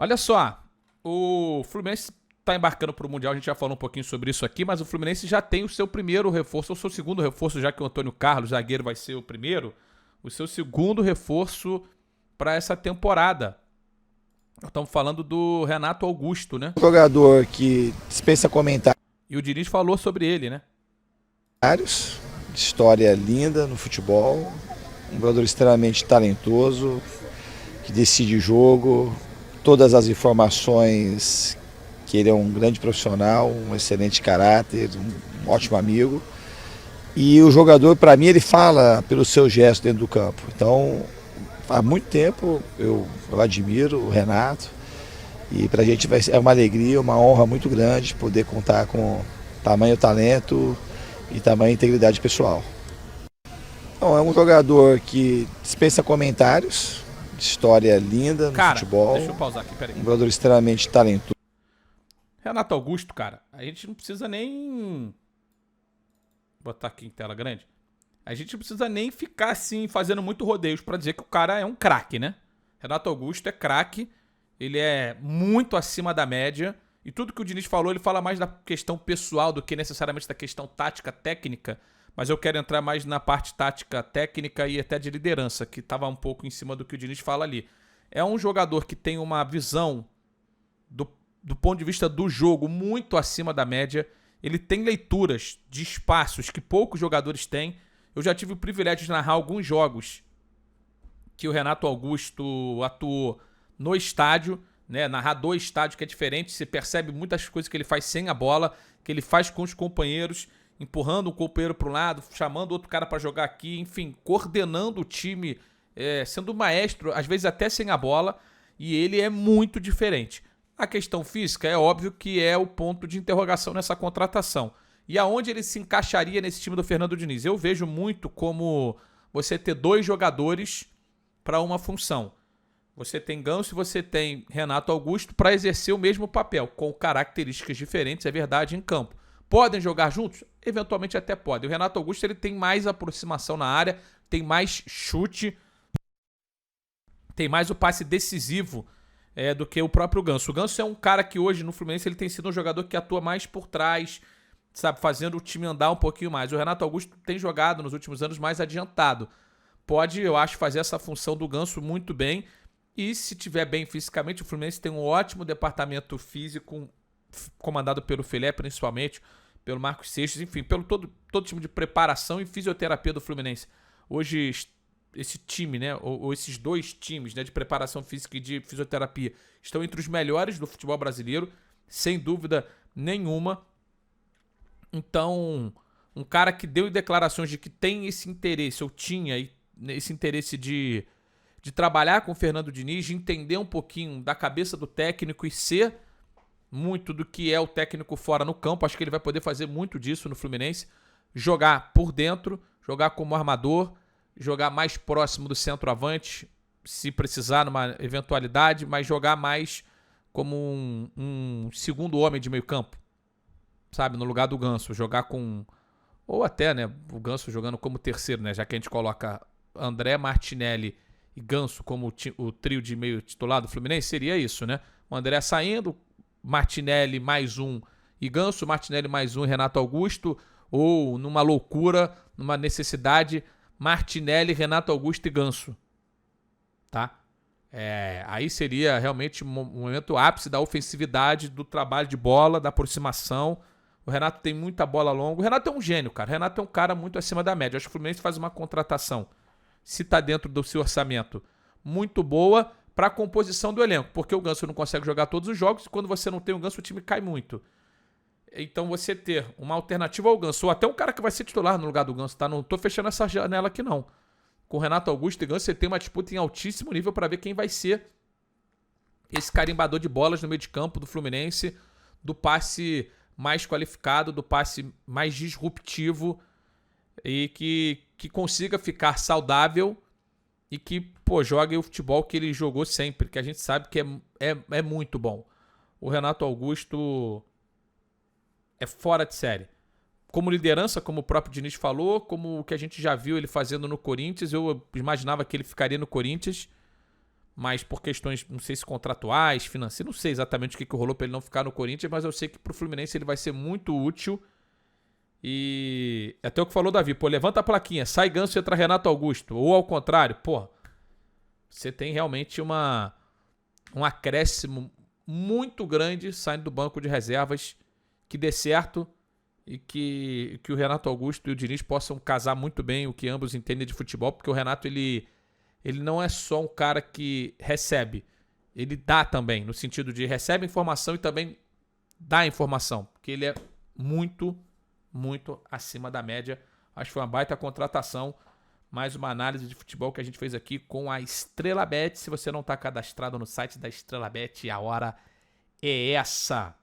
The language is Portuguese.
Olha só, o Fluminense está embarcando para o Mundial, a gente já falou um pouquinho sobre isso aqui, mas o Fluminense já tem o seu primeiro reforço, ou seu segundo reforço, já que o Antônio Carlos, zagueiro, vai ser o primeiro, o seu segundo reforço para essa temporada. Estamos falando do Renato Augusto, né? Jogador que dispensa comentários, E o Diniz falou sobre ele, né? história linda no futebol, um jogador extremamente talentoso, que decide o jogo, todas as informações, que ele é um grande profissional, um excelente caráter, um ótimo amigo. E o jogador, para mim, ele fala pelo seu gesto dentro do campo. Então, há muito tempo eu admiro o Renato e para a gente é uma alegria, uma honra muito grande poder contar com tamanho talento e tamanha integridade pessoal. Então, é um jogador que dispensa comentários, história linda no futebol. Deixa eu pausar aqui, peraí. Um jogador extremamente talentoso. Renato Augusto, cara, a gente não precisa nem... Vou botar aqui em tela grande. A gente não precisa nem ficar assim, fazendo muito rodeios pra dizer que o cara é um craque, né? Renato Augusto é craque, ele é muito acima da média. E tudo que o Diniz falou, ele fala mais da questão pessoal do que necessariamente da questão tática, técnica. Mas eu quero entrar mais na parte tática, técnica e até de liderança, que estava um pouco em cima do que o Diniz fala ali. É um jogador que tem uma visão do ponto de vista do jogo muito acima da média. Ele tem leituras de espaços que poucos jogadores têm. Eu já tive o privilégio de narrar alguns jogos que o Renato Augusto atuou no estádio, né? Narrar do estádio, que é diferente. Você percebe muitas coisas que ele faz sem a bola, que ele faz com os companheiros, empurrando um companheiro para um lado, chamando outro cara para jogar aqui, enfim, coordenando o time, sendo maestro, às vezes até sem a bola, e ele é muito diferente. A questão física é óbvio que é o ponto de interrogação nessa contratação. E aonde ele se encaixaria nesse time do Fernando Diniz? Eu vejo muito como você ter dois jogadores para uma função. Você tem Ganso e você tem Renato Augusto para exercer o mesmo papel, com características diferentes, é verdade, em campo. Podem jogar juntos? Eventualmente até podem. O Renato Augusto ele tem mais aproximação na área, tem mais chute, tem mais o passe decisivo do que o próprio Ganso. O Ganso é um cara que hoje no Fluminense ele tem sido um jogador que atua mais por trás, sabe, fazendo o time andar um pouquinho mais. O Renato Augusto tem jogado nos últimos anos mais adiantado. Pode, eu acho, fazer essa função do Ganso muito bem. E se tiver bem fisicamente, o Fluminense tem um ótimo departamento físico, comandado pelo Filé, principalmente, pelo Marcos Seixas, enfim, pelo todo time de preparação e fisioterapia do Fluminense. Hoje, esse time, né, ou esses dois times, né, de preparação física e de fisioterapia, estão entre os melhores do futebol brasileiro, sem dúvida nenhuma. Então, um cara que deu declarações de que tem esse interesse, ou tinha esse interesse de trabalhar com o Fernando Diniz, de entender um pouquinho da cabeça do técnico e ser muito do que é o técnico fora no campo. Acho que ele vai poder fazer muito disso no Fluminense. Jogar por dentro, jogar como armador, jogar mais próximo do centroavante, se precisar numa eventualidade, mas jogar mais como um segundo homem de meio campo, sabe, no lugar do Ganso, jogar com... Ou até, né, o Ganso jogando como terceiro, né, já que a gente coloca André, Martinelli e Ganso como o trio de meio titular do Fluminense, seria isso, né? O André saindo, Martinelli mais um e Ganso, Martinelli mais um e Renato Augusto, ou numa loucura, numa necessidade, Martinelli, Renato Augusto e Ganso, tá? Aí seria realmente um momento ápice da ofensividade, do trabalho de bola, da aproximação. O Renato tem muita bola longa. O Renato é um gênio, cara. O Renato é um cara muito acima da média. Acho que o Fluminense faz uma contratação, se está dentro do seu orçamento, muito boa para a composição do elenco, porque o Ganso não consegue jogar todos os jogos e quando você não tem o Ganso o time cai muito. Então você ter uma alternativa ao Ganso, ou até um cara que vai ser titular no lugar do Ganso, tá? Não tô fechando essa janela aqui não. Com Renato Augusto e Ganso você tem uma disputa em altíssimo nível para ver quem vai ser esse carimbador de bolas no meio de campo do Fluminense, do passe mais qualificado, do passe mais disruptivo e que consiga ficar saudável e que, pô, jogue o futebol que ele jogou sempre, que a gente sabe que é muito bom. O Renato Augusto é fora de série. Como liderança, como o próprio Diniz falou, como o que a gente já viu ele fazendo no Corinthians, eu imaginava que ele ficaria no Corinthians, mas por questões, não sei se contratuais, financeiras, não sei exatamente o que rolou para ele não ficar no Corinthians, mas eu sei que pro Fluminense ele vai ser muito útil. E até o que falou o Davi, pô, levanta a plaquinha, sai Ganso e entra Renato Augusto, ou ao contrário, pô, você tem realmente um acréscimo muito grande saindo do banco de reservas, que dê certo e que o Renato Augusto e o Diniz possam casar muito bem o que ambos entendem de futebol, porque o Renato ele não é só um cara que recebe, ele dá também, no sentido de recebe informação e também dá informação, porque ele é muito, muito acima da média. Acho que foi uma baita contratação. Mais uma análise de futebol que a gente fez aqui com a Estrela Bet. Se você não está cadastrado no site da Estrela Bet, a hora é essa.